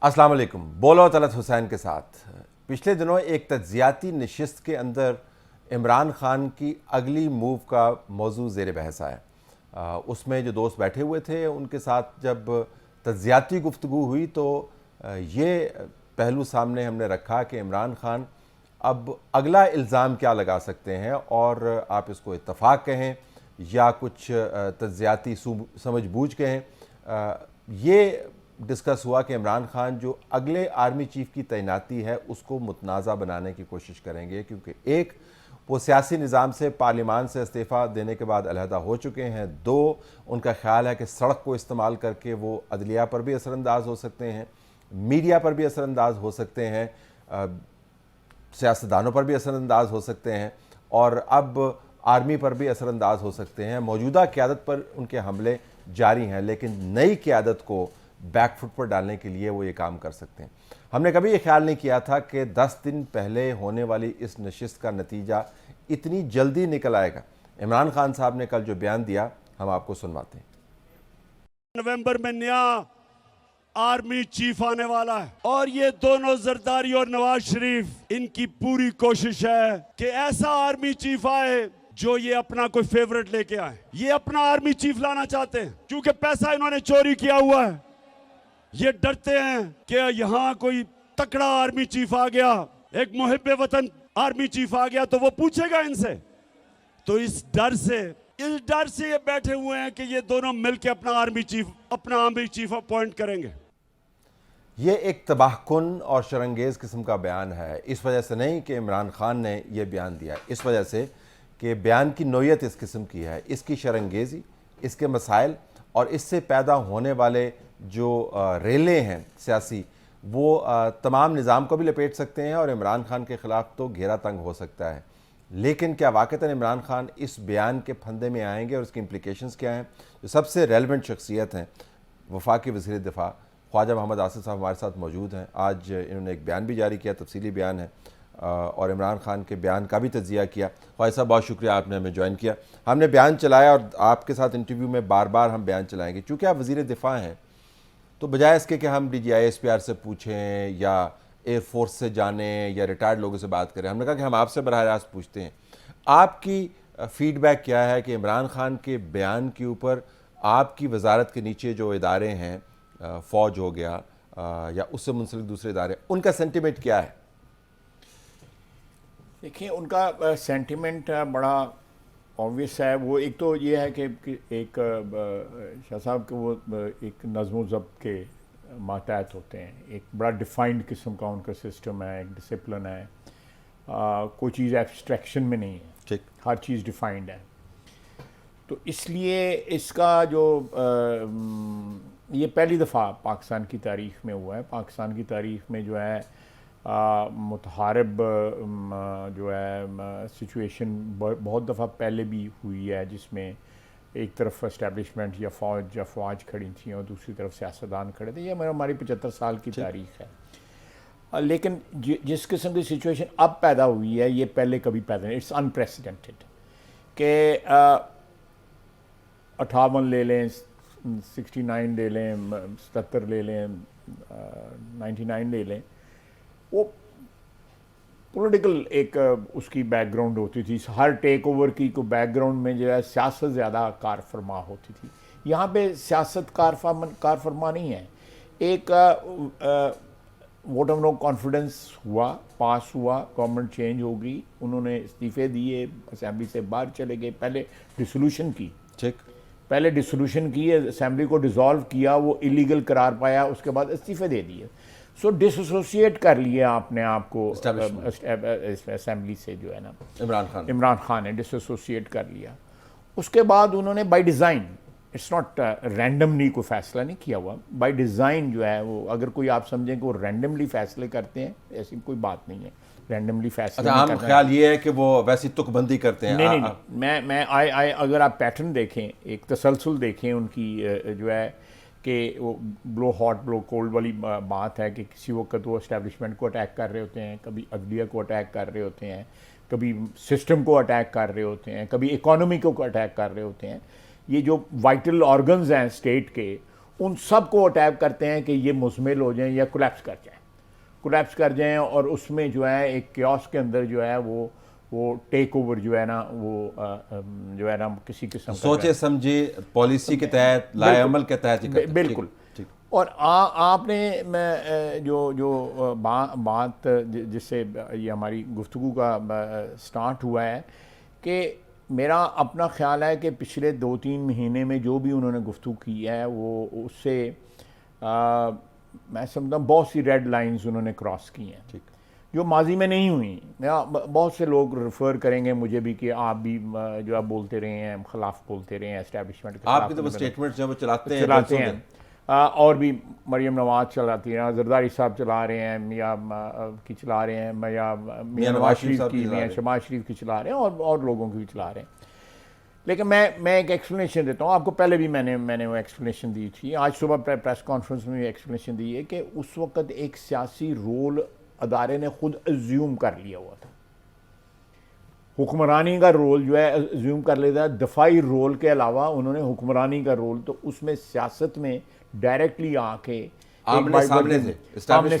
अस्सलाम वालेकुम। बोलो तलत हुसैन के साथ पिछले दिनों एक तज्जियाती नशिस्त के अंदर इमरान खान की अगली मूव का मौजू ज़ेर बहस आया। उसमें जो दोस्त बैठे हुए थे उनके साथ जब तज्जियाती गुफ्तगू हुई तो ये पहलू सामने हमने रखा कि इमरान खान अब अगला इल्ज़ाम क्या लगा सकते हैं, और आप इसको इत्तफाक कहें या कुछ तज्जियाती समझ बूझ कहें। ये डिस्कस हुआ कि इमरान खान जो अगले आर्मी चीफ की तैनाती है उसको मुतनाज़ा बनाने की कोशिश करेंगे, क्योंकि एक वो सियासी निज़ाम से पार्लिमान से इस्तीफ़ा देने के बाद अलहदा हो चुके हैं, दो उनका ख्याल है कि सड़क को इस्तेमाल करके वो अदलिया पर भी असरअंदाज हो सकते हैं, मीडिया पर भी असरअंदाज हो सकते हैं, सियासतदानों पर भी असरअंदाज हो सकते हैं और अब आर्मी पर भी असरअंदाज हो सकते हैं। मौजूदा क़यादत पर उनके हमले जारी हैं, लेकिन नई क़यादत को बैकफुट पर डालने के लिए वो ये काम कर सकते हैं। हमने कभी ये ख्याल नहीं किया था कि 10 दिन पहले होने वाली इस नशिस्त का नतीजा इतनी जल्दी निकल आएगा। इमरान खान साहब ने कल जो बयान दिया हम आपको सुनवाते हैं। नवंबर में नया आर्मी चीफ आने वाला है और ये दोनों जरदारी और नवाज शरीफ, इनकी पूरी कोशिश है कि ऐसा आर्मी चीफ आए जो ये अपना कोई फेवरेट लेके आए। ये अपना आर्मी चीफ लाना चाहते हैं क्योंकि पैसा इन्होंने चोरी किया हुआ है। ये डरते हैं कि यहाँ कोई तकड़ा आर्मी चीफ आ गया, एक मुहिब्बे वतन आर्मी चीफ आ गया तो वो पूछेगा इनसे। तो इस डर से ये बैठे हुए हैं कि ये दोनों मिलकर अपना आर्मी चीफ अपॉइंट करेंगे। ये एक तबाहकुन और शरंगेज़ किस्म का बयान है। इस वजह से नहीं कि इमरान खान ने यह बयान दिया, इस वजह से कि बयान की नोयत इस किस्म की है, इसकी शरंगेज़ी, इसके मसाइल और इससे पैदा होने वाले जो रेले हैं सियासी, वो तमाम निज़ाम को भी लपेट सकते हैं और इमरान खान के ख़िलाफ़ तो घेरा तंग हो सकता है। लेकिन क्या वाक़तन इमरान खान इस बयान के फंदे में आएंगे और उसकी इम्प्लिकेशंस क्या हैं? जो सबसे रेलेवेंट शख्सियत हैं, वफाकी वज़ीर दिफ़ा ख्वाजा मोहम्मद आसिफ साहब हमारे साथ मौजूद हैं। आज इन्होंने एक बयान भी जारी किया, तफसीली बयान है, और इमरान खान के बयान का भी तज्जिया किया। ख्वाजा साहब बहुत शुक्रिया, आपने हमें ज्वाइन किया। हमने बयान चलाया और आपके साथ इंटरव्यू में बार बार हम बयान चलाएँगे। चूँकि आप वज़ीर दिफ़ा हैं तो बजाय इसके कि हम DGI-SPR से पूछें या एयरफोर्स से जानें या रिटायर्ड लोगों से बात करें, हमने कहा कि हम आपसे बराह रास्त पूछते हैं। आपकी फ़ीडबैक क्या है कि इमरान खान के बयान के ऊपर आपकी वजारत के नीचे जो इदारे हैं, फ़ौज हो गया या उससे मुंसलिक दूसरे इदारे, उनका सेंटिमेंट क्या है? देखिए, उनका सेंटिमेंट बड़ा ऑब्वियस है। वो एक तो ये है कि एक शाह साहब के वो एक नज़्म ज़ब्त के मातहत होते हैं। एक बड़ा डिफाइंड किस्म का उनका सिस्टम है, एक डिसिप्लिन है। कोई चीज़ एब्स्ट्रैक्शन में नहीं है, ठीक, हर चीज़ डिफाइंड है। तो इसलिए इसका जो ये पहली दफ़ा पाकिस्तान की तारीख़ में हुआ है। पाकिस्तान की तारीख़ में जो है मुतहारिब जो है सिचुएशन बहुत दफ़ा पहले भी हुई है, जिसमें एक तरफ इस्टेब्लिशमेंट या फ़ौज खड़ी थी और दूसरी तरफ सियासतदान खड़े थे। ये हमारी 75 साल की तारीख़ है। लेकिन जिस किस्म की सिचुएशन अब पैदा हुई है, ये पहले कभी पैदा नहीं। इट्स अनप्रेसिडेंटेड कि 58 ले लें, 69 ले लें, 77 ले लें, 99 ले लें। वो पॉलिटिकल एक उसकी बैकग्राउंड होती थी। हर टेक ओवर की को बैकग्राउंड में जो है सियासत ज़्यादा कार फरमा होती थी। यहाँ पे सियासत कार फरमा नहीं है। एक वोट ऑफ नो कॉन्फिडेंस हुआ, पास हुआ, गवर्नमेंट चेंज हो गई, उन्होंने इस्तीफ़े दिए, असेंबली से बाहर चले गए। पहले डिसोल्यूशन की, ठीक, पहले डिसोल्यूशन की, असेंबली को डिसॉल्व किया, वो इलीगल करार पाया, उसके बाद इस्तीफ़े दे दिए। सो डिसोसिएट कर लिया आपने आपको असेंबली से, जो है ना, इमरान खान ने डिसोसिएट कर लिया। उसके बाद उन्होंने by design, it's not randomly कोई फ़ैसला नहीं किया हुआ, बाय डिज़ाइन जो है वो, अगर कोई आप समझें कि वो रैंडमली फ़ैसले करते हैं, ऐसी कोई बात नहीं है। रैंडमली फैसले आम ख्याल ये है कि वो वैसी तुकबंदी करते हैं। नहीं, मैं अगर आप पैटर्न देखें, एक तसलसल देखें उनकी, जो है कि वो ब्लो हॉट ब्लो कोल्ड वाली बात है कि किसी वक्त वो इस्टेब्लिशमेंट को अटैक कर रहे होते हैं, कभी अदलिया को अटैक कर रहे होते हैं, कभी सिस्टम को अटैक कर रहे होते हैं, कभी इकॉनमी को अटैक कर रहे होते हैं। ये जो वाइटल ऑर्गन्स हैं स्टेट के, उन सब को अटैक करते हैं कि ये मुजमिल हो जाएं या कोलैप्स कर जाएं और उसमें जो है एक क्योस के अंदर जो है वो टेक ओवर जो है ना वो जो है ना किसी किस्म का सोचे समझे पॉलिसी के तहत लाए अमल के तहत ही करते हैं। बिल्कुल। ठीक। और आपने मैं जो बात जिससे ये हमारी गुफ्तगू का स्टार्ट हुआ है कि मेरा अपना ख्याल है कि पिछले 2-3 महीने में जो भी उन्होंने गुफ्तगू की है वो उससे मैं समझता हूँ बहुत सी रेड लाइंस उन्होंने क्रॉस की हैं। ठीक। जो माजी में नहीं हुई। बहुत से लोग रेफ़र करेंगे मुझे भी कि आप भी जो आप बोलते रहे हैं, खिलाफ बोलते रहे हैं एस्टैब्लिशमेंट के। आपकी तो स्टेटमेंट जो चलाते हैं और भी मरियम नवाज चलाती हैं, जरदारी साहब चला रहे हैं, मियाँ की चला रहे हैं, या मियाँ नवाज शरीफ की, मियाँ शहबाज शरीफ की चला रहे हैं और लोगों की भी चला रहे हैं। लेकिन मैं एक एक्सप्लेनेशन देता हूँ आपको। पहले भी मैंने वो एक्सप्लेनेशन दी थी, आज सुबह प्रेस कॉन्फ्रेंस में भी एक्सप्लेनेशन दी है कि उस वक्त एक सियासी रोल अदारे ने खुद अज्यूम कर लिया हुआ था। हुक्मरानी का रोल जो है अज्यूम कर लेता है। दफाई रोल के अलावा उन्होंने हुक्मरानी का रोल, तो उसमें सियासत में डायरेक्टली आके सामने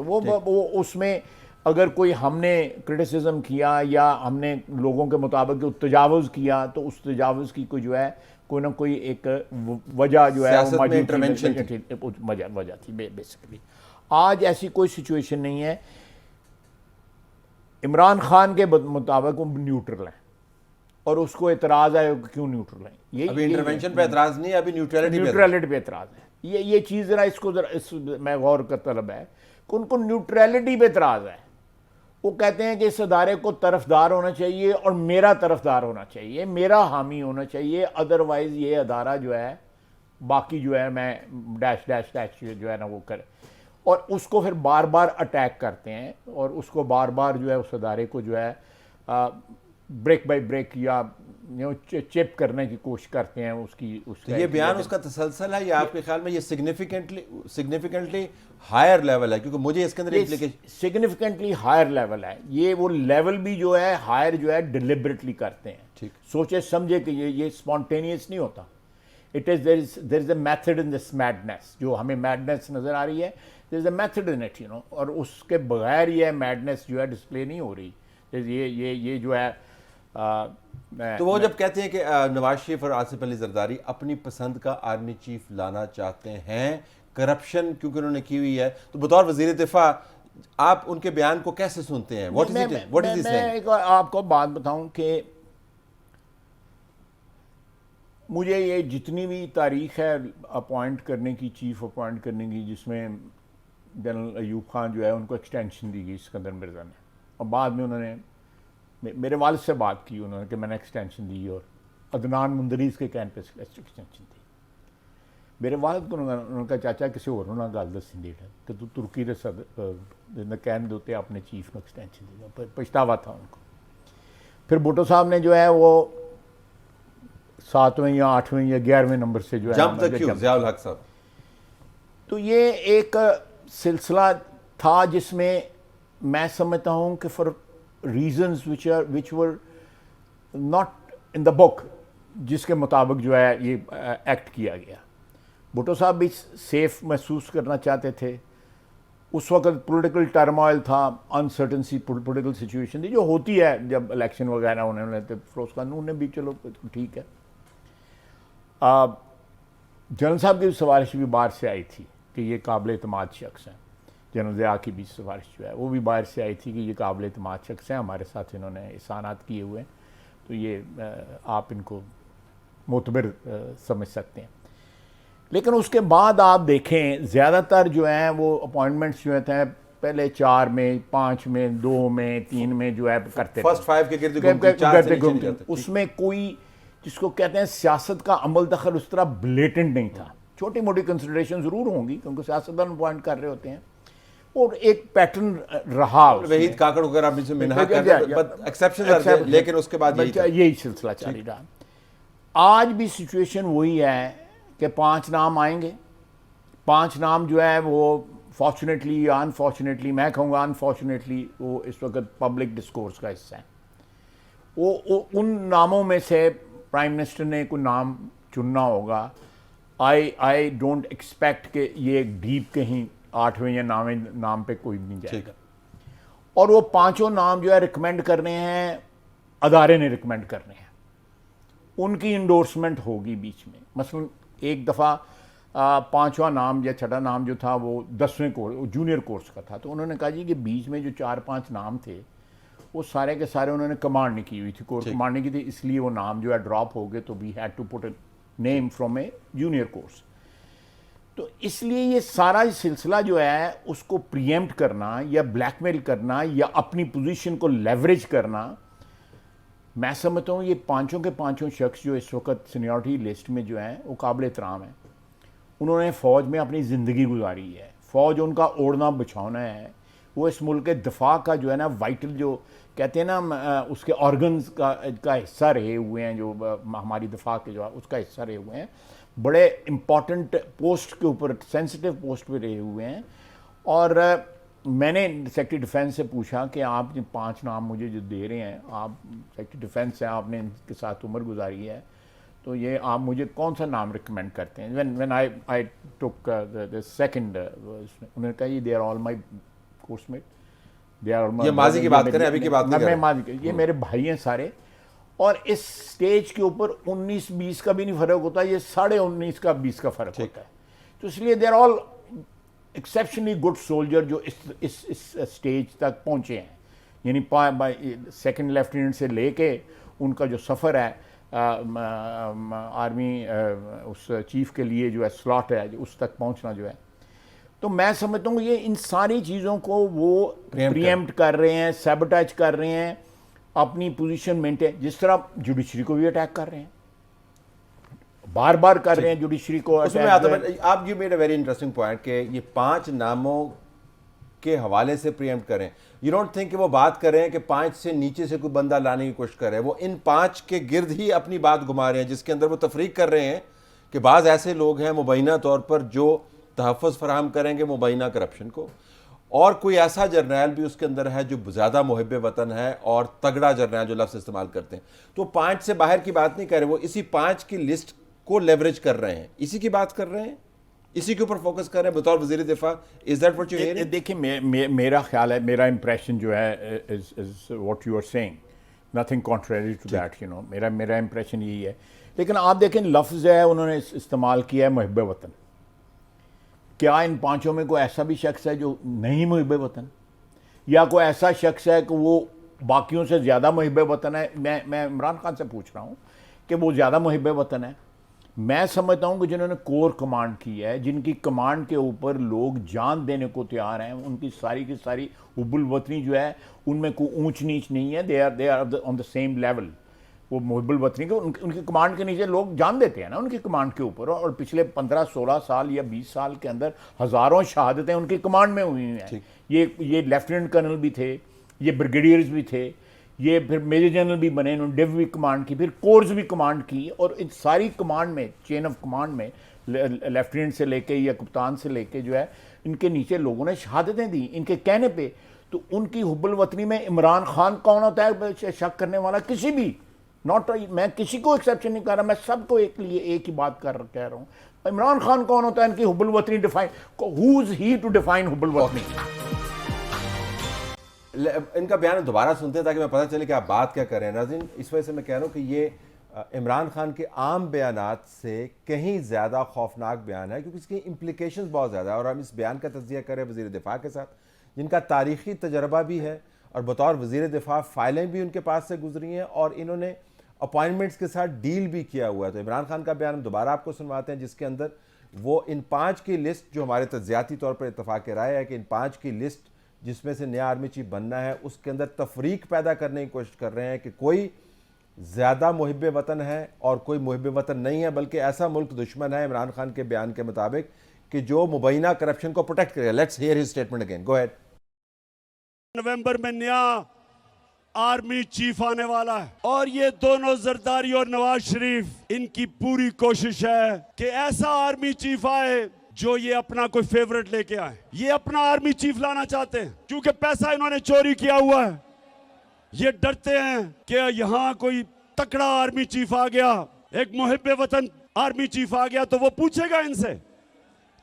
वो उसमें अगर कोई हमने क्रिटिसिज्म किया या हमने लोगों के मुताबिक तजावुज़ किया तो उस तजावुज़ की कोई जो है कोई ना कोई एक वजह जो है वजह थी बेसिकली। आज ऐसी कोई सिचुएशन नहीं है। इमरान खान के मुताबिक वो न्यूट्रल है और उसको एतराज़ है क्यों न्यूट्रल है। ये अभी इंटरवेंशन पे एतराज़ नहीं है, अभी न्यूट्रलिटी पे एतराज़ है। ये चीज़ ज़रा इसको ज़रा मैं गौर का तलब है कि उनको न्यूट्रलिटी पे एतराज़ है। वो कहते हैं कि इस अदारे को तरफदार होना चाहिए और मेरा तरफदार होना चाहिए, मेरा हामी होना चाहिए, अदरवाइज़ ये अदारा जो है बाकी जो है मैं डैश डैश डैश जो है ना वो करे। और उसको फिर बार बार अटैक करते हैं और उसको बार बार जो है उस अदारे को जो है ब्रेक बाय ब्रेक या चिप करने की कोशिश करते हैं उसकी। तो ये बयान उसका तसलसल है या आपके ख्याल में ये सिग्निफिकेंटली हायर लेवल है? क्योंकि मुझे इसके अंदर सिग्निफिकेंटली हायर लेवल है। ये वो लेवल भी जो है हायर जो है डिलिबरेटली करते हैं। ठीक। सोचे समझे कि ये स्पॉन्टेनियस नहीं होता। There is a method in this madness. जो हमें मैडनेस नजर आ रही है, there is a method in it, और उसके बगैर ये मैडनेस जो है डिस्प्ले नहीं हो रही। ये जो है तो वो जब कहते हैं कि नवाज शरीफ और आसिफ अली जरदारी अपनी पसंद का आर्मी चीफ लाना चाहते हैं, करप्शन क्योंकि उन्होंने की हुई है, तो बतौर वजीर दिफा आप उनके बयान को कैसे सुनते हैं? मैं आपको बात बताऊं कि मुझे ये जितनी भी तारीख है अपॉइंट करने की, चीफ अपॉइंट करने की, जिसमें जनरल अयूब खान जो है उनको एक्सटेंशन दी गई सिकंदर मिर्ज़ा ने, और बाद में उन्होंने मेरे वालिद से बात की उन्होंने कि मैंने एक्सटेंशन दी और अदनान मुंदरीज के कहने पे एक्सटेंशन दी। मेरे वालिद को उन्होंने कहा चाचा किसी और ना गल दसी डेट है कि तू तुर्की के कहने देते अपने चीफ को एक्सटेंशन दी। पछतावा था उनको। फिर भुट्टो साहब ने जो है वो 7वें या 8वें या 11वें नंबर से जो है तो ये एक सिलसिला था जिसमें मैं समझता हूँ कि for reasons which were not in the book, जिसके मुताबिक जो है ये एक्ट किया गया। भुट्टो साहब भी सेफ महसूस करना चाहते थे। उस वक्त पॉलिटिकल टर्मोइल था, अनसर्टनसी पॉलिटिकल सिचुएशन थी जो होती है जब इलेक्शन वगैरह होने वाले थे। फिरोज खान ने भी चलो ठीक है। जनरल साहब की सिफारिश भी बाहर से आई थी कि ये काबिल एतमाद शख्स हैं। जनरल ज़िया की भी सिफारिश जो है वो भी बाहर से आई थी कि ये काबिल एतमाद शख्स हैं, हमारे साथ इन्होंने एहसानात किए हुए हैं, तो ये आप इनको मोतबर समझ सकते हैं। लेकिन उसके बाद आप देखें ज़्यादातर जो हैं वो अपॉइंटमेंट्स जो हैं पहले 4 में, 5 में, 2 में, 3 में जो है करते फर्स्ट 5 के गिर्द उसमें कोई जिसको कहते हैं सियासत का अमल दखल उस तरह ब्लेटेंट नहीं था। छोटी मोटी कंसिडरेशन ज़रूर होंगी क्योंकि सियासतदान अपॉइंट कर रहे होते हैं और एक पैटर्न रहा। वहीद काकड़ वगैरह भी लेकिन उसके बाद यही सिलसिला जारी रहा। आज भी सिचुएशन वही है कि 5 नाम आएंगे। 5 नाम जो है वो फॉर्चुनेटली या अनफॉर्चुनेटली, मैं कहूँगा अनफॉर्चुनेटली, वो इस वक्त पब्लिक डिस्कोर्स का हिस्सा है। वो उन नामों में से प्राइम मिनिस्टर ने कोई नाम चुनना होगा आई डोंट एक्सपेक्ट कि ये डीप कहीं 8वें या 9वें नाम पे कोई नहीं जाएगा। और वो पांचों नाम जो है रिकमेंड करने हैं, अदारे ने रिकमेंड करने हैं, उनकी इंडोर्समेंट होगी बीच में। मसलन एक दफ़ा पांचवा नाम या छठा नाम जो था वो 10वें कोर्स जूनियर कोर्स का था, तो उन्होंने कहा जी कि बीच में जो 4-5 नाम थे वो सारे के सारे उन्होंने कमांड नहीं की हुई थी, कोर्स कमांड नहीं की थी, इसलिए वो नाम जो है ड्रॉप हो गए। तो we had to put a name from a junior course. तो इसलिए ये सारा सिलसिला जो है उसको प्रीएम्प्ट करना या ब्लैकमेल करना या अपनी पोजीशन को लेवरेज करना, मैं समझता हूँ ये पांचों के पांचों शख्स जो इस वक्त सीनियरिटी लिस्ट में जो हैं वो काबिल एहतराम है। उन्होंने फ़ौज में अपनी ज़िंदगी गुजारी है, फ़ौज उनका ओढ़ना बिछाना है, वो इस मुल्क के दफा का जो है ना वाइटल जो कहते हैं ना उसके ऑर्गन्स का हिस्सा रहे हुए हैं, जो हमारी दफा के जो है उसका हिस्सा रहे हुए हैं, बड़े इम्पॉर्टेंट पोस्ट के ऊपर, सेंसिटिव पोस्ट पे रहे हुए हैं। और मैंने सेक्रेटरी डिफेंस से पूछा कि आप जो 5 नाम मुझे जो दे रहे हैं, आप सेक्रेटरी डिफेंस हैं, आपने इनके साथ उम्र गुजारी है, तो ये आप मुझे कौन सा नाम रिकमेंड करते हैं? When I took the second, उन्होंने कहा ये they are all my coursemate, they are ये माजी की बात करें, अभी की बात नहीं कर रहे। माजी, ये मेरे भाई हैं सारे। और इस स्टेज के ऊपर 19-20 का भी नहीं फर्क होता, ये 19.5 का 20 का फर्क होता है। तो इसलिए they are all exceptionally good soldier जो इस स्टेज तक पहुंचे हैं। यानी सेकंड लेफ्टिनेंट से लेके उनका जो सफ़र है आर्मी उस चीफ के लिए जो है स्लॉट है उस तक पहुंचना जो है, तो मैं समझता हूँ ये इन सारी चीज़ों को वो प्रीएम्प्ट कर रहे हैं, सैबोटेज कर रहे हैं, अपनी पोजीशन मेंटेन, जिस तरह जुडिशरी को भी अटैक कर रहे हैं, बार बार कर रहे हैं जुडिशरी को अटैक। आप you made a very interesting point कि ये 5 नामों के हवाले से प्रीएम्प्ट करें। यू डोंट थिंक कि वो बात कर रहे हैं कि 5 से नीचे से कोई बंदा लाने की कोशिश कर रहे हैं, वो इन 5 के गिर्द ही अपनी बात घुमा रहे हैं, जिसके अंदर वो तफरीक कर रहे हैं कि बाज़ ऐसे लोग हैं मुबैना तौर पर जो तहफ़्फ़ुज़ फराहम करेंगे मुबैना करप्शन को, और कोई ऐसा जर्नैल भी उसके अंदर है जो ज़्यादा मुहिब वतन है और तगड़ा जर्नैल जो लफ्ज़ इस्तेमाल करते हैं। तो 5 से बाहर की बात नहीं कर रहे, वो इसी 5 की लिस्ट को लेवरेज कर रहे हैं, इसी की बात कर रहे हैं, इसी के ऊपर फोकस कर रहे हैं बतौर वज़ीर दिफा। Is that what you hear? देखिए मेरा ख्याल है, मेरा इंप्रेशन जो है is what you are saying, nothing contrary to that, you know, मेरा इंप्रेशन यही है। लेकिन आप देखें लफ्ज़ है उन्होंने इस्तेमाल किया है मुहिब वतन। क्या इन 5 में कोई ऐसा भी शख्स है जो नहीं मुहिब वतन, या कोई ऐसा शख्स है कि वो बाकियों से ज़्यादा मुहिब वतन है? मैं इमरान खान से पूछ रहा हूँ कि वो ज़्यादा मुहिब वतन है। मैं समझता हूँ कि जिन्होंने कोर कमांड की है, जिनकी कमांड के ऊपर लोग जान देने को तैयार हैं, उनकी सारी की सारी हुब्बुल वतनी जो है उनमें कोई ऊंच नीच नहीं है, they are on the same level. वो मुहिब्बुल वतनी को उनकी कमांड के नीचे लोग जान देते हैं ना उनकी कमांड के ऊपर। और पिछले 15-16 साल या 20 साल के अंदर हज़ारों शहादतें उनकी कमांड में हुई हैं। ये लेफ्टिनेंट कर्नल भी थे, ये ब्रिगेडियर्स भी थे, ये फिर मेजर जनरल भी बने, इन्होंने डिव भी कमांड की, फिर कोर्स भी कमांड की। और इन सारी कमांड में, चेन ऑफ कमांड में, लेफ्टिनेंट से लेके या कप्तान से लेके जो है इनके नीचे लोगों ने शहादतें दी इनके कहने पे। तो उनकी हुब्बुल वतनी में इमरान खान कौन होता है शक करने वाला? किसी भी, नॉट, मैं किसी को एक्सेप्शन नहीं कर रहा, मैं सबको एक लिए एक ही बात कह रहा हूँ। इमरान खान कौन होता है इनकी हुब्बुल वतनी define? Who is he to define हुब्बुल वतनी? इनका बयान दोबारा सुनते हैं ताकि मैं पता चले कि आप बात क्या कर रहे हैं। नाज़रीन, इस वजह से मैं कह रहा हूँ कि ये इमरान खान के आम बयानात से कहीं ज़्यादा खौफनाक बयान है, क्योंकि इसकी इम्प्लिकेशंस बहुत ज़्यादा है। और हम इस बयान का तज्ज़िया करें वज़ीर दिफा के साथ, जिनका तारीख़ी तजर्बा भी है और बतौर वज़ीर दिफा फ़ाइलें भी उनके पास से गुजरी हैं और इन्होंने अपॉइंटमेंट्स के साथ डील भी किया हुआ है। तो इमरान खान का बयान हम दोबारा आपको सुनवाते हैं, जिसके अंदर वो इन 5 की लिस्ट, जो हमारे तज्ज़ियाती तौर पर इत्तफ़ाक़ राय है कि इन 5 की लिस्ट जिसमें से नया आर्मी चीफ बनना है, उसके अंदर तफरीक पैदा करने की कोशिश कर रहे हैं कि कोई ज़्यादा मुहिब वतन है और कोई मुहिब वतन नहीं है, बल्कि ऐसा मुल्क दुश्मन है इमरान खान के बयान के मुताबिक कि जो मुबैना करप्शन को प्रोटेक्ट करेगा। Let's hear his statement again, go ahead. नवंबर में नया आर्मी चीफ आने वाला है और ये दोनों जरदारी और नवाज शरीफ, इनकी पूरी कोशिश है कि ऐसा आर्मी चीफ आए जो ये अपना कोई फेवरेट लेके आए। ये अपना आर्मी चीफ लाना चाहते हैं क्योंकि पैसा इन्होंने चोरी किया हुआ है। ये डरते हैं कि यहाँ कोई तकड़ा आर्मी चीफ आ गया, एक मुहिब वतन आर्मी चीफ आ गया तो वो पूछेगा इनसे।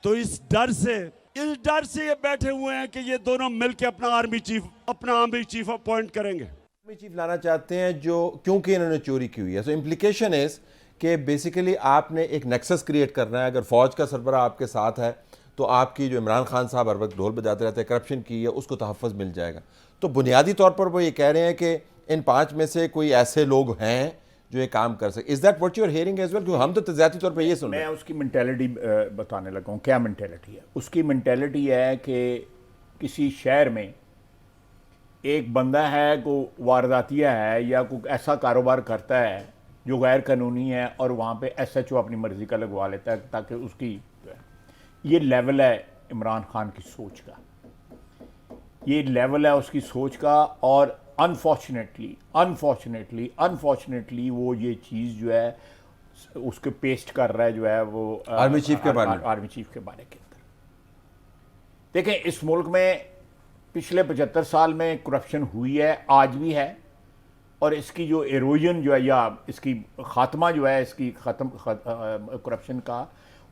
तो इस डर से ये बैठे हुए हैं कि ये दोनों मिलकर अपना आर्मी चीफ अपॉइंट करेंगे। आर्मी चीफ लाना चाहते हैं जो, क्योंकि इन्होंने चोरी की हुई है। सो इम्प्लीकेशन इज कि बेसिकली आपने एक नेक्सस क्रिएट करना है। अगर फौज का सरबरा आपके साथ है तो आपकी जो इमरान खान साहब हर वक्त ढोल बजाते रहते हैं करप्शन की है, उसको तहफ़्फ़ुज़ मिल जाएगा। तो बुनियादी तौर पर वो ये कह रहे हैं कि इन 5 में से कोई ऐसे लोग हैं जो ये काम कर सके। Is that what you are hearing as well? क्योंकि हम तो तजाती तौर पर ये सुन रहे हैं। मैं उसकी मेंटेलिटी बताने लगा हूँ। क्या मेंटेलिटी है उसकी? मेंटेलिटी है कि किसी शहर में एक बंदा है को वारदातिया है या कोई ऐसा कारोबार करता है जो गैर कानूनी है और वहाँ पे SHO अपनी मर्जी का लगवा लेता है ताकि उसकी, ये लेवल है इमरान खान की सोच का, ये लेवल है उसकी सोच का। और अनफॉर्चुनेटली वो ये चीज़ जो है उसके पेस्ट कर रहा है, जो है वो आर्मी चीफ के बारे में, आर्मी चीफ के बारे के अंदर। देखें, इस मुल्क में पिछले 75 साल में करप्शन हुई है, आज भी है, और इसकी जो एरोजन जो है या इसकी खात्मा जो है, इसकी करप्शन का,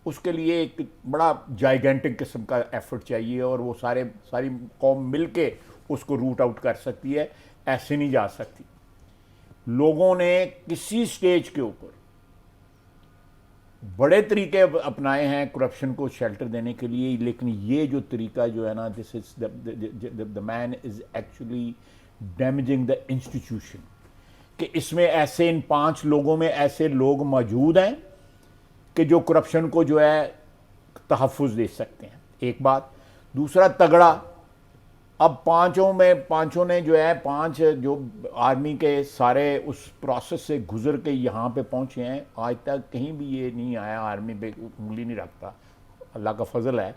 उसके लिए एक बड़ा जाइगेंटिक किस्म का एफर्ट चाहिए और वो सारी कौम मिल के उसको रूट आउट कर सकती है। ऐसे नहीं जा सकती। लोगों ने किसी स्टेज के ऊपर बड़े तरीके अपनाए हैं करप्शन को शेल्टर देने के लिए, लेकिन ये जो तरीका जो है ना, this is the man is actually damaging the institution. कि इसमें ऐसे, इन 5 लोगों में ऐसे लोग मौजूद हैं कि जो करप्शन को जो है तहफ़्फ़ुज़ दे सकते हैं। एक बात। दूसरा, तगड़ा। अब पांचों ने जो है, 5 जो आर्मी के सारे उस प्रोसेस से गुजर के यहाँ पे पहुँचे हैं। आज तक कहीं भी ये नहीं आया, आर्मी पे उंगली नहीं रखता, अल्लाह का फजल है,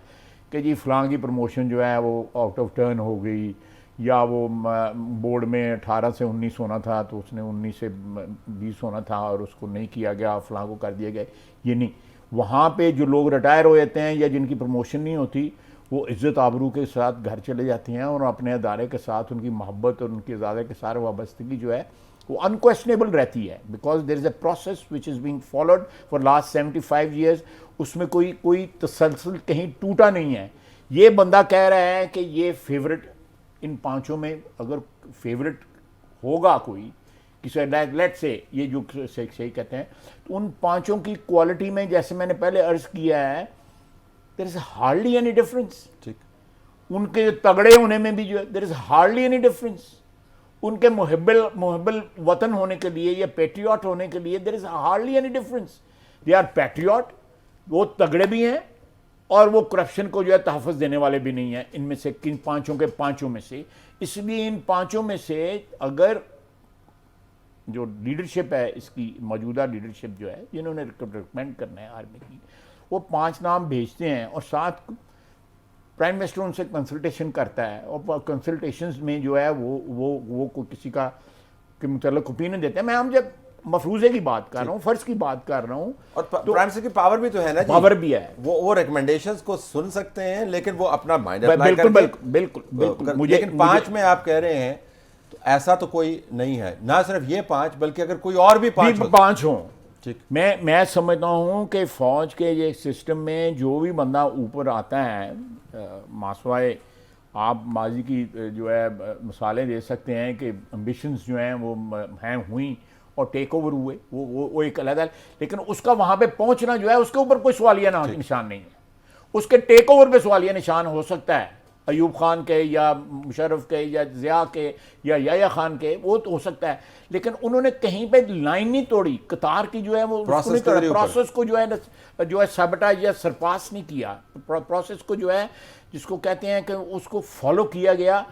कि जी फलां की प्रमोशन जो है वो आउट ऑफ टर्न हो गई, या वो बोर्ड में 18 से 19 होना था तो उसने 19 से 20 होना था और उसको नहीं किया गया, फलां को कर दिया गया। ये नहीं, वहाँ पे जो लोग रिटायर हो जाते हैं या जिनकी प्रमोशन नहीं होती, वो इज़्ज़त आबरू के साथ घर चले जाते हैं और अपने अदारे के साथ उनकी मोहब्बत और उनके अदारे के साथ वाबस्तगी जो है वो अनक्वेश्चनेबल रहती है। Because there is a process which is being followed for last 75 years. उसमें कोई तसलसल कहीं टूटा नहीं है। ये बंदा कह रहा है कि ये फेवरेट, इन 5 में अगर फेवरेट होगा कोई, किसी लेट से, ये जो सही कहते हैं, तो उन 5 की क्वालिटी में, जैसे मैंने पहले अर्ज किया है, there is hardly any difference. ठीक। उनके तगड़े होने में भी जो है, there is hardly any difference. उनके मुहब्बल वतन होने के लिए या पैट्रियट होने के लिए there is hardly any difference. They are patriot, वो तगड़े भी हैं और वो करप्शन को जो है तहफ़्फ़ुज़ देने वाले भी नहीं है। इनमें से किन 5 में से, इसलिए इन 5 में से अगर जो लीडरशिप है, इसकी मौजूदा लीडरशिप जो है, जिन्होंने रिकमेंड करना है आर्मी की, वो 5 नाम भेजते हैं और साथ प्राइम मिनिस्टर उनसे कंसल्टेशन करता है और कंसल्टेशंस में जो है वो कोई किसी का के मुतल्लिक़ ओपिनियन देते हैं। मैं हम जब मफरूज़े की बात कर रहा हूँ, फ़र्ज़ की बात कर रहा हूँ, और प्राइम मिनिस्टर की पावर भी तो है ना जी। पावर भी है, वो रिकमेंडेशंस को सुन सकते हैं, लेकिन वो अपना माइंड बिल्कुल। लेकिन 5 में आप कह रहे हैं तो ऐसा तो कोई नहीं है, ना सिर्फ ये 5 बल्कि अगर कोई और भी 5 हों। ठीक। मैं समझता हूँ कि फ़ौज के ये सिस्टम में जो भी बंदा ऊपर आता है, मासवाए आप माजी की जो है मिसालें दे सकते हैं कि एम्बिशंस जो हैं वो हैं हुई और टेक ओवर हुए, वो एक अलग है, लेकिन उसका वहाँ पे पहुँचना जो है उसके ऊपर कोई सवालिया निशान नहीं है। उसके टेक ओवर पे सवालिया निशान हो सकता है, अयूब खान के या मुशर्रफ के या ज़िया के या याया खान के, वो तो हो सकता है, लेकिन उन्होंने कहीं पे लाइन नहीं तोड़ी, कतार की जो है वो प्रोसेस को जो है सबटाइज या सरपास नहीं किया, प्रोसेस को जो है जिसको कहते हैं कि उसको फॉलो किया गया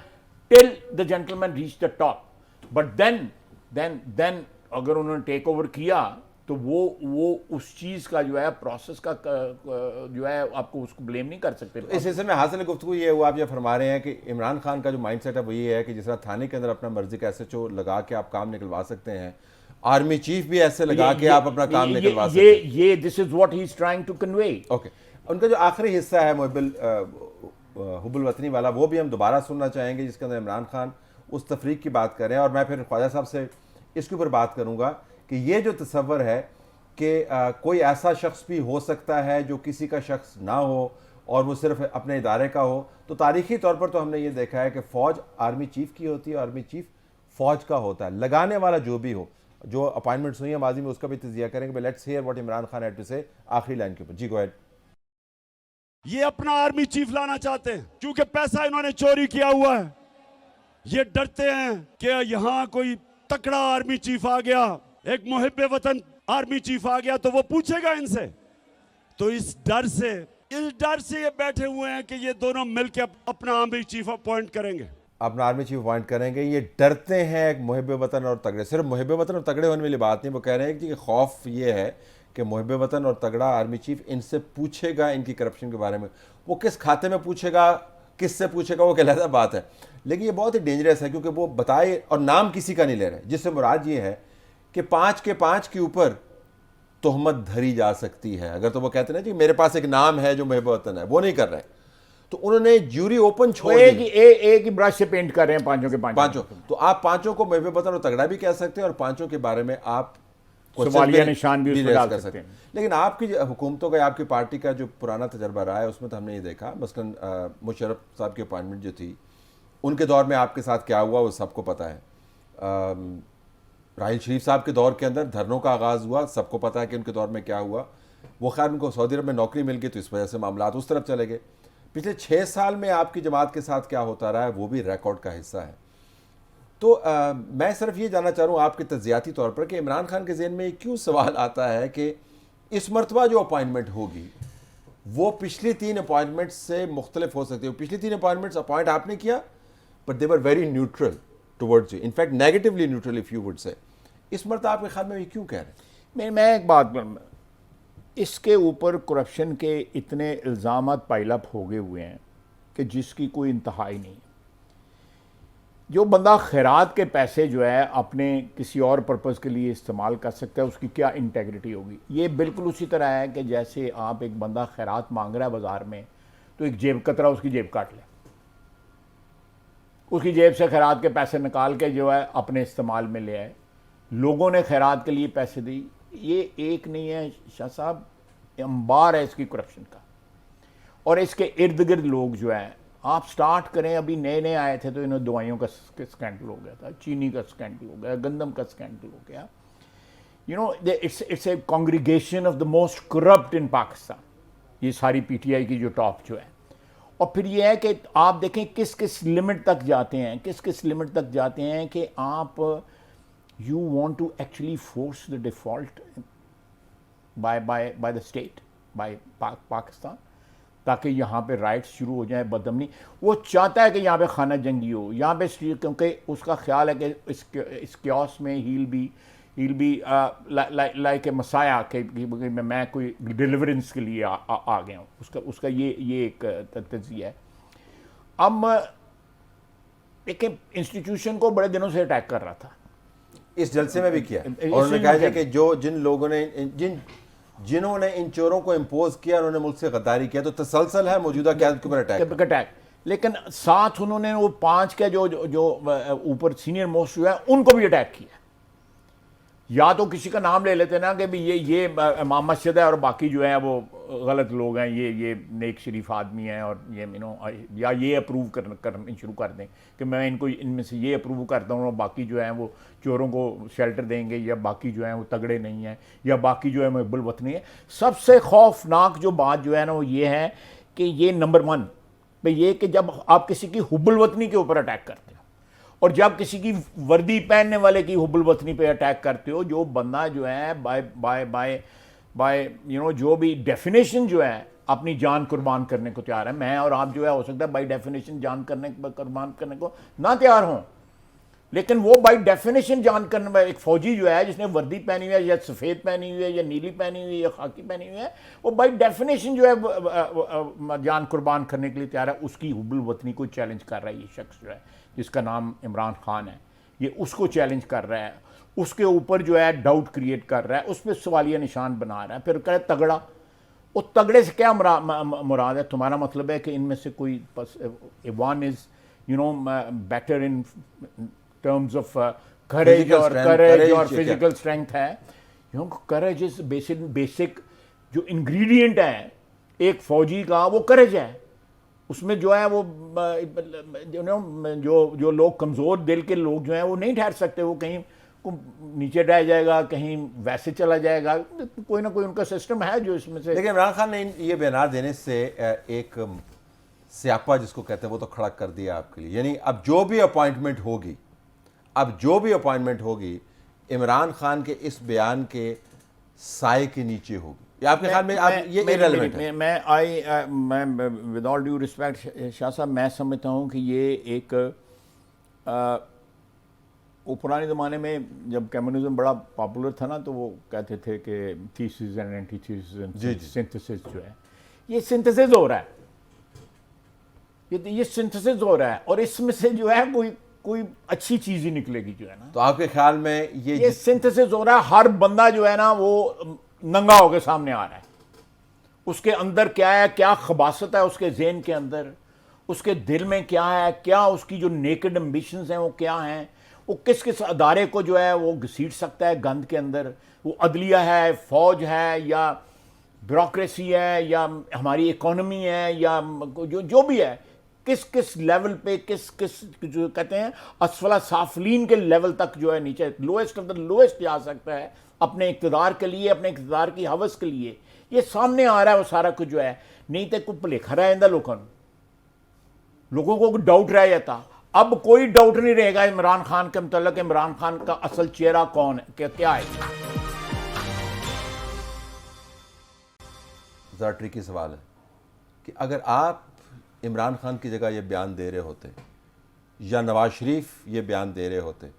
till the gentleman reach the top. But then अगर उन्होंने टेक ओवर किया तो वो उस चीज़ का जो है प्रोसेस का जो है आपको उसको ब्लेम नहीं कर सकते। इस सिलसिले में हासिल गुफ्तगू ये हुआ, आप ये फरमा रहे हैं कि इमरान खान का जो माइंडसेट है वो ये है कि जिस तरह थाने के अंदर अपना मर्जी का SHO लगा के आप काम निकलवा सकते हैं, आर्मी चीफ भी ऐसे लगा के आप अपना काम निकलवा सकते हैं। ये this is what he is trying to convey. Okay, उनका जो आखिरी हिस्सा है हुब्बुल वतनी वाला, वो भी हम दोबारा सुनना चाहेंगे, जिसके अंदर इमरान खान उस तफरीक की बात कर रहे हैं। और मैं फिर ख्वाजा साहब से इसके ऊपर बात करूंगा कि ये जो तस्वर है कि कोई ऐसा शख्स भी हो सकता है जो किसी का शख्स ना हो और वो सिर्फ अपने इदारे का हो, तो तारीखी तौर पर तो हमने ये देखा है कि फ़ौज आर्मी चीफ की होती है, आर्मी चीफ फ़ौज का होता है। लगाने वाला जो भी हो, जो अपॉइंटमेंट्स हुई हैं माजी में, उसका भी तजिया करेंगे। Let's hear what Imran Khan had to say आखिरी लाइन के ऊपर। जी गो अहेड। ये अपना आर्मी चीफ लाना चाहते हैं क्योंकि पैसा इन्होंने चोरी किया हुआ है। ये डरते हैं कि यहां कोई तकड़ा आर्मी चीफ आ गया, एक मुहिब्बे वतन आर्मी चीफ आ गया तो वो पूछेगा इनसे। तो इस डर से ये बैठे हुए हैं कि ये दोनों मिलकर अपना आर्मी चीफ अपॉइंट करेंगे, अपना आर्मी चीफ अपॉइंट करेंगे। ये डरते हैं एक मुहिब्बे वतन और तगड़े, सिर्फ मुहिब्बे वतन और तगड़े होने वाली बात नहीं, वो कह रहे हैं कि खौफ ये है कि मुहिब्बे वतन और तगड़ा आर्मी चीफ इनसे पूछेगा इनकी करप्शन के बारे में। वो किस खाते में पूछेगा, किससे पूछेगा, वो अलग बात है, लेकिन ये बहुत ही डेंजरस है क्योंकि वो बताए और नाम किसी का नहीं ले रहे, जिससे मुराद ये है कि 5 के 5 के ऊपर तोहमत धरी जा सकती है। अगर तो वो कहते हैं ना जी मेरे पास एक नाम है जो मुहिब्बे वतन है, वो नहीं कर रहे, तो उन्होंने ज्यूरी ओपन छोड़ दी। एक ही ब्रश से पेंट कर रहे हैं पांचों के पांचों। तो आप पांचों को मुहिब्बे वतन और तगड़ा भी कह सकते हैं और पांचों के बारे में आप सवालिया निशान भी उसमें डाल सकते हैं। लेकिन आपकी हुकूमतों का, आपकी पार्टी का जो पुराना तजर्बा रहा है उसमें तो हमने ये देखा, मसलन मुशर्रफ साहब की अपॉइंटमेंट जो थी उनके दौर में आपके साथ क्या हुआ वो सबको पता है। राहिल शरीफ साहब के दौर के अंदर धरनों का आगाज़ हुआ, सबको पता है कि उनके दौर में क्या हुआ। वो खैर उनको सऊदी अरब में नौकरी मिल गई तो इस वजह से मामला उस तरफ चले गए। पिछले 6 साल में आपकी जमात के साथ क्या होता रहा है वो भी रिकॉर्ड का हिस्सा है। तो मैं सिर्फ ये जानना चाह रहा हूँ आपके तजियाती तौर पर कि इमरान खान के जहन में क्यों सवाल आता है कि इस मरतबा जो अपॉइंटमेंट होगी वो पिछली 3 अपॉइंटमेंट्स से मुख्तलिफ हो सकती है। पिछली 3 अपॉइंटमेंट्स अपॉइंट आपने किया but they were very neutral towards you, in fact negatively neutral if you would say. इस मरतबा आपके ख्याल में ये क्यों कह रहे हैं? मैं एक बात, इसके ऊपर करप्शन के इतने इल्ज़ाम पाइलअप हो गए हुए हैं कि जिसकी कोई इंतहा ही नहीं। जो बंदा खैरात के पैसे जो है अपने किसी और पर्पज़ के लिए इस्तेमाल कर सकता है उसकी क्या इंटेग्रिटी होगी। ये बिल्कुल उसी तरह है कि जैसे आप एक बंदा खैरात मांग रहा है बाज़ार में तो एक जेब कतरा उसकी जेब काट ले, उसकी जेब से खैरात के पैसे निकाल के जो है अपने इस्तेमाल में ले आए। लोगों ने खैरात के लिए पैसे दी, ये एक नहीं है शाह साहब, अंबार है इसकी करप्शन का। और इसके इर्द गिर्द लोग जो है, आप स्टार्ट करें, अभी नए नए आए थे तो इन्हें दवाइयों का स्कैंडल हो गया था, चीनी का स्कैंडल हो गया, गंदम का स्कैंडल हो गया। You know it's a congregation of the most corrupt in Pakistan, ये सारी पीटीआई की जो टॉप जो है। और फिर ये है कि आप देखें किस किस लिमिट तक जाते हैं, किस किस लिमिट तक जाते हैं कि आप you want to actually force the default by the state, by Pakistan, ताकि यहाँ पे राइट्स शुरू हो जाए, बदमनी। वो चाहता है कि यहाँ पे खाना जंगी हो, यहाँ पे, क्योंकि उसका ख्याल है कि इस क्योस में he'll be like a messiah कि मैं कोई डिलीवरेंस के लिए आ गया हूँ। उसका ये एक तज्जिया है। अब एक इंस्टीट्यूशन को बड़े दिनों से अटैक कर रहा था, इस जलसे में भी किया और उन्होंने कहा कि जो जिन लोगों ने जिन्होंने इन चोरों को इम्पोज किया उन्होंने मुल्क से गद्दारी किया, तो तसलसल है मौजूदा क़यादत के ऊपर अटैक। लेकिन साथ उन्होंने वो 5 के जो ऊपर सीनियर मोस्ट जो है उनको भी अटैक किया। या तो किसी का नाम ले लेते ना कि भी ये इमाम मस्जिद है और बाकी जो है वो गलत लोग हैं, ये नेक शरीफ आदमी हैं, और ये या ये अप्रूव करने शुरू कर दें कि मैं इनमें से ये अप्रूव करता हूँ और बाकी जो है वो चोरों को शेल्टर देंगे, या बाकी जो है वो तगड़े नहीं हैं, या बाकी जो है मुहिब्बुल वतनी है। सबसे खौफनाक जो बात जो है ना वो ये है कि ये नंबर 1 पे ये कि जब आप किसी की हुब्बुल वतनी के ऊपर अटैक करते हो और जब किसी की वर्दी पहनने वाले की हुब्बुल वतनी पे अटैक करते हो, जो बंदा जो है बाय जो भी डेफिनेशन जो है अपनी जान कुर्बान करने को तैयार है। मैं और आप जो है हो सकता है बाय डेफिनेशन जान कुर्बान करने को ना तैयार हों, लेकिन वो बाय डेफिनेशन जान करने में एक फौजी जो है जिसने वर्दी पहनी हुई है, या सफ़ेद पहनी हुई है, या नीली पहनी हुई है, या खाकी पहनी हुई है, वो बाय डेफिनेशन जो है जान कुर्बान करने के लिए तैयार है। उसकी हुब्बुल वतनी को चैलेंज कर रहा है ये शख्स जो है जिसका नाम इमरान खान है, ये उसको चैलेंज कर रहा है, उसके ऊपर जो है डाउट क्रिएट कर रहा है, उस पर सवालिया निशान बना रहा है। फिर कहे तगड़ा, वो तगड़े से क्या मुराद है? तुम्हारा मतलब है कि इनमें से कोई one is better in terms of courage और फिजिकल स्ट्रेंथ है, करेज इज बेसिक जो इंग्रेडिएंट है एक फौजी का, वो करेज है। उसमें जो है वो जो लोग कमज़ोर दिल के लोग जो हैं वो नहीं ठहर सकते, वो कहीं नीचे रह जाएगा, कहीं वैसे चला जाएगा, कोई ना कोई उनका सिस्टम है जो इसमें से। लेकिन इमरान खान ने ये बयान देने से एक स्यापा जिसको कहते हैं वो तो खड़ा कर दिया आपके लिए। यानी अब जो भी अपॉइंटमेंट होगी इमरान खान के इस बयान के साए के नीचे होगी, या आपके ख्याल में अब ये इररिलेवेंट है? मैं with all due respect Shah साहब, मैं समझता हूँ कि ये एक वो पुराने ज़माने में जब कम्युनिज्म बड़ा पॉपुलर था ना, तो वो कहते थे कि thesis and antithesis and synthesis जो है, ये सिंथेसिस हो रहा है, ये सिंथेसिस हो रहा है, और इसमें से जो है कोई अच्छी चीज़ ही निकलेगी जो है ना। तो आपके ख्याल में ये सिंथेसिस हो रहा है, हर बंदा जो है ना वो नंगा होकर सामने आ रहा है, उसके अंदर क्या है, क्या खबासत है उसके ज़हन के अंदर, उसके दिल में क्या है, क्या उसकी जो नेकेड एम्बिशंस हैं वो क्या हैं, वो किस किस अदारे को जो है वो घसीट सकता है गंद के अंदर। वो अदलिया है, फौज है, या ब्यूरोक्रेसी है, या हमारी इकोनॉमी है, या जो भी है, किस किस लेवल पे, किस किस जो कहते हैं असफला साफलीन के लेवल तक जो है नीचे लोएस्ट ऑफ द लोएस्ट जा सकता है अपने इक़्तिदार के लिए, अपने इक़्तिदार की हवस के लिए। ये सामने आ रहा है वो सारा कुछ जो है। नहीं तो कुछ भुलेखा रह जाता लोगों को डाउट रह जाता। अब कोई डाउट नहीं रहेगा इमरान खान के मतलब इमरान खान का असल चेहरा कौन है, क्या है। ज़रा ट्रिकी सवाल है कि अगर आप इमरान खान की जगह ये बयान दे रहे होते, या नवाज शरीफ ये बयान दे रहे होते,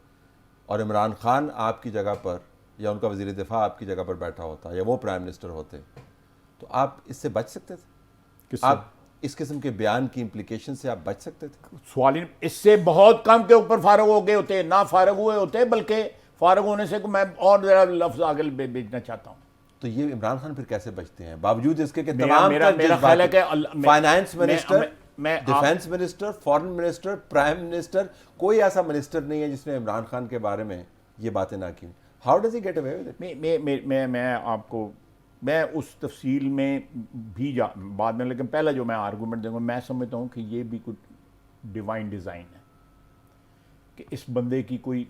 और इमरान खान आपकी जगह पर या उनका वज़ीर दिफा आपकी जगह पर बैठा होता, या वो प्राइम मिनिस्टर होते, तो आप इससे बच सकते थे? आप इस किस्म के बयान की इम्प्लीकेशन से आप बच सकते थे? सवाल इससे बहुत कम के ऊपर फारग हो गए होते, ना फारग हुए होते, बल्कि फारग होने से मैं और ज़रा लफ्ज़ आगे भेजना चाहता हूँ। तो ये इमरान खान फिर कैसे बचते हैं बावजूद इसके कि तमाम मेरा ख्याल है कि finance minister, defence minister, foreign minister, prime minister, कोई ऐसा मिनिस्टर नहीं है जिसने इमरान खान के बारे में ये बातें ना की। How does he get away with it? मैं आपको मैं उस तफसील में भी बाद में, लेकिन पहला जो मैं आर्गूमेंट दूंगा, मैं समझता हूँ कि ये भी कुछ डिवाइन डिज़ाइन है कि इस बंदे की कोई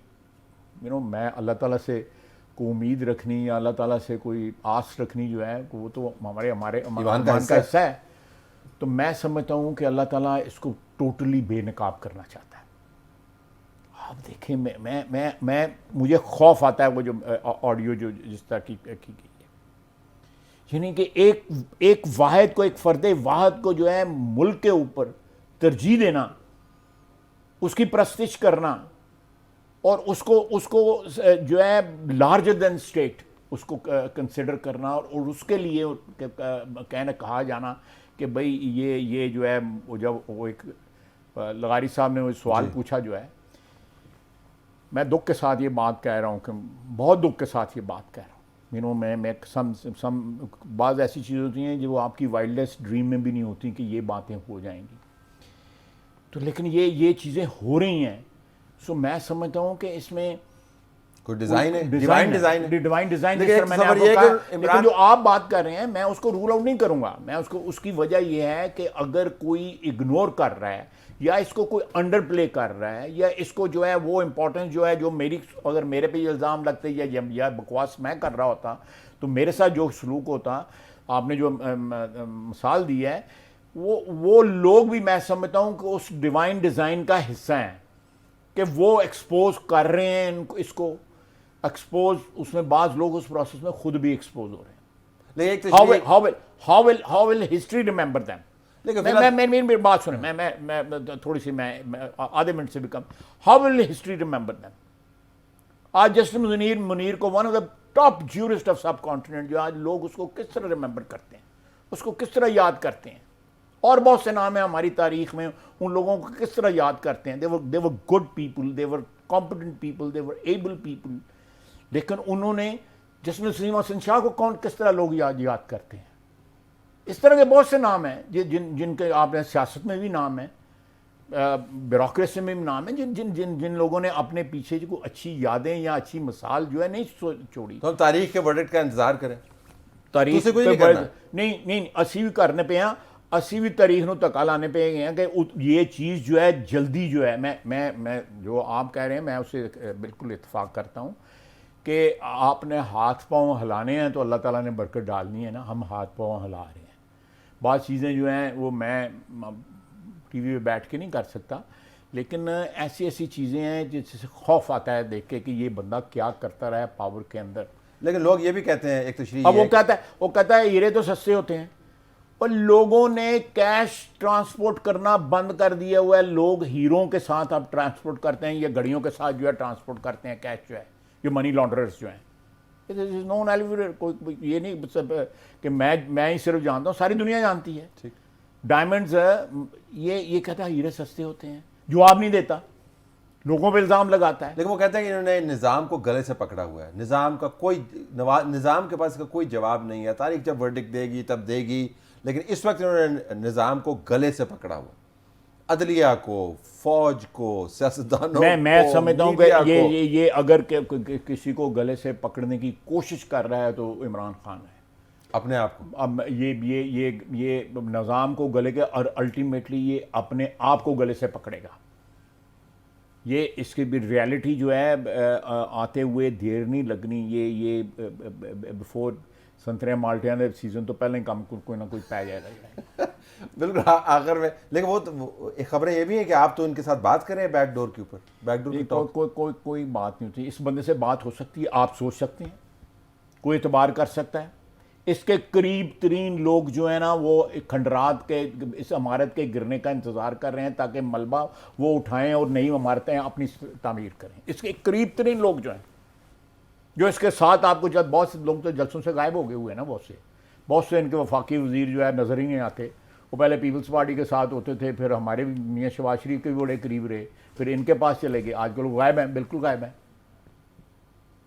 मैं अल्लाह ताला से को उम्मीद रखनी या अल्लाह ताला से कोई आस रखनी जो है वो तो हमारे ईमान का हिस्सा है। तो मैं समझता हूँ कि अल्लाह ताला इसको टोटली बेनकाब करना चाहता है। आप देखें, मैं मुझे खौफ आता है वो जो ऑडियो जो जिस तरह की गई है, यानी कि एक वाहिद को, एक फ़र्द वाहिद को जो है मुल्क के ऊपर तरजीह देना, उसकी प्रस्तिश करना, और उसको जो है लार्जर देन स्टेट उसको कंसिडर करना, और उसके लिए कहा जाना कि भाई ये जो है जब वो एक लगारी साहब ने वो सवाल पूछा जो है, मैं दुख के साथ ये बात कह रहा हूँ कि बहुत दुख के साथ ये बात कह रहा हूँ। मैं सम बाज़ ऐसी चीज़ें होती हैं जो आपकी वाइल्डेस्ट ड्रीम में भी नहीं होती कि ये बातें हो जाएंगी, तो लेकिन ये चीज़ें हो रही हैं। सो मैं समझता हूँ कि इसमें कोई डिज़ाइन है, डिवाइन डिज़ाइन। लेकिन जो आप बात कर रहे हैं मैं उसको रूल आउट नहीं करूँगा। मैं उसकी वजह यह है कि अगर कोई इग्नोर कर रहा है या इसको कोई अंडर प्ले कर रहा है, या इसको जो है वो इम्पोर्टेंस जो है, जो मेरी अगर मेरे पे इल्ज़ाम लगते या बकवास मैं कर रहा होता तो मेरे साथ जो सलूक होता, आपने जो मिसाल दी है, वो लोग भी मैं समझता हूँ कि उस डिवाइन डिज़ाइन का हिस्सा हैं कि वो एक्सपोज कर रहे हैं इसको एक्सपोज। उसमें बाज़ लोग उस प्रोसेस में खुद भी एक्सपोज हो रहे हैं। How will history remember them? मेरी बात सुने, मैं थोड़ी सी मैं आधे मिनट से भी कम। How will history remember them? आज जस्टिस मुनीर को one of the top jurist of subcontinent, जो आज लोग उसको किस तरह रिमेंबर करते हैं, उसको किस तरह याद करते हैं, और बहुत से नाम हैं हमारी तारीख में, उन लोगों को किस तरह याद करते हैं। They were good people, they were competent people, they were able people. लेकिन उन्होंने जस्टिस नसीम हसन शाह को किस तरह लोग याद करते हैं। इस तरह के बहुत से नाम हैं जिनके आपने सियासत में भी नाम है, ब्यूरोक्रेसी में नाम है जिन जिन जिन जिन लोगों ने अपने पीछे जो अच्छी यादें या अच्छी मिसाल जो है नहीं छोड़ी। तो हम तारीख के वर्डिक्ट का इंतजार करें। तारीख तुसी कोई पे नहीं करना। नहीं असी भी करने पे हैं, असी भी तारीख ਨੂੰ ਧੱਕਾ लाने पे हैं कि ये चीज़ जो है जल्दी जो है मैं जो आप कह रहे हैं मैं उससे बिल्कुल इत्तेफाक करता हूँ कि आपने हाथ पाँव हिलाने हैं तो अल्लाह ताला ने बरकत डालनी है ना, हम हाथ पाँव हिला रहे हैं। बात चीज़ें जो हैं वो मैं टीवी पे बैठ के नहीं कर सकता, लेकिन ऐसी ऐसी चीज़ें हैं जिससे खौफ आता है देख के कि ये बंदा क्या करता रहा है पावर के अंदर। लेकिन लोग ये भी कहते हैं, एक तशरीह अब वो कहता है हीरे तो सस्ते होते हैं, और लोगों ने कैश ट्रांसपोर्ट करना बंद कर दिया हुआ है। लोग हीरों के साथ अब ट्रांसपोर्ट करते हैं या घड़ियों के साथ जो है ट्रांसपोर्ट करते हैं कैश जो है, जो मनी लॉन्ड्रर्स जो हैं। इट इज नोन एलिवेटर, कोई ये नहीं कि मैं ही सिर्फ जानता हूँ, सारी दुनिया जानती है। ठीक। डायमंड्स ये कहता है हीरे सस्ते होते हैं, जवाब नहीं देता, लोगों पे इल्ज़ाम लगाता है। लेकिन वो कहते हैं कि इन्होंने निज़ाम को गले से पकड़ा हुआ है। निज़ाम का निज़ाम के पास इसका कोई जवाब नहीं है। तारीख जब वर्डिक्ट देगी तब देगी, लेकिन इस वक्त इन्होंने निज़ाम को गले से पकड़ा हुआ, अदलिया को, फौज को, सियासतदानों को। मैं समझता हूँ मीडिया कि को। ये अगर किसी को गले से पकड़ने की कोशिश कर रहा है तो इमरान खान है अपने आप को। अब ये निज़ाम को गले के, और अल्टीमेटली ये अपने आप को गले से पकड़ेगा। ये इसकी भी रियलिटी जो है आते हुए देर नहीं लगनी। ये बिफोर संतरे माल्टिया के सीजन तो पहले ही काम कोई ना कोई पै जाएगा। बिल्कुल आखिर में। लेकिन वो खबरें ये भी हैं कि आप तो इनके साथ बात करें बैकडोर के ऊपर, बैकडोर की टॉक। कोई बात नहीं होती। इस बंदे से बात हो सकती है, आप सोच सकते हैं, कोई एतबार कर सकता है। इसके करीब तरीन लोग जो है ना वो खंडरात के, इस इमारत के गिरने का इंतज़ार कर रहे हैं ताकि मलबा वो उठाएं और नई इमारतें अपनी तामीर करें। इसके करीब तरीन लोग जो हैं, जो इसके साथ आपको जब बहुत से लोग तो जलसों से गायब हो गए हुए हैं ना, बहुत से इनके वफाकी वज़ीर जो है नज़र ही नहीं आते। वो पहले पीपल्स पार्टी के साथ होते थे, फिर हमारे भी मियाँ शहबाज शरीफ के भी बड़े करीब रहे, फिर इनके पास चले गए, आजकल वो गायब हैं, बिल्कुल गायब हैं।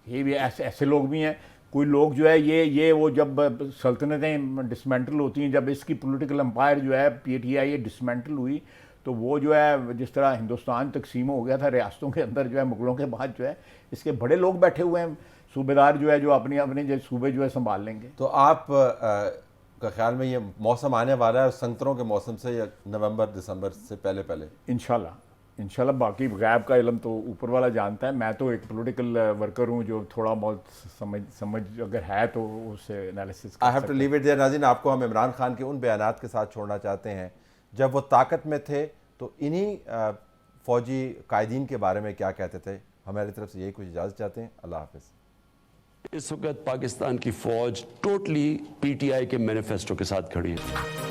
ये भी ऐसे लोग भी हैं। कोई लोग जो है ये वो जब सल्तनतें डिसमेंटल होती हैं, जब इसकी पॉलिटिकल एम्पायर जो है PTI ये डिसमेंटल हुई, तो वो जो है जिस तरह हिंदुस्तान तकसीम हो गया था रियासतों के अंदर जो है मुगलों के बाद, जो है इसके बड़े लोग बैठे हुए हैं, सूबेदार जो है जो अपने जो सूबे जो है संभाल लेंगे। तो आप का ख्याल में ये मौसम आने वाला है संतरों के मौसम से, या नवंबर दिसंबर से पहले? इंशाल्लाह। बाकी गैब का इल्म तो ऊपर वाला जानता है। मैं तो एक पॉलिटिकल वर्कर हूँ जो थोड़ा बहुत समझ अगर है तो उससे analysis. I have to leave it there. नाज़रीन, आपको हम इमरान खान के उन बयानात के साथ छोड़ना चाहते हैं जब वो ताकत में थे तो इन्हीं फ़ौजी कायदीन के बारे में क्या कहते थे। हमारी तरफ से यही कुछ इजाज़त चाहते हैं। अल्लाह हाफ़िज़। इस वक्त पाकिस्तान की फौज टोटली PTI के मैनिफेस्टो के साथ खड़ी है।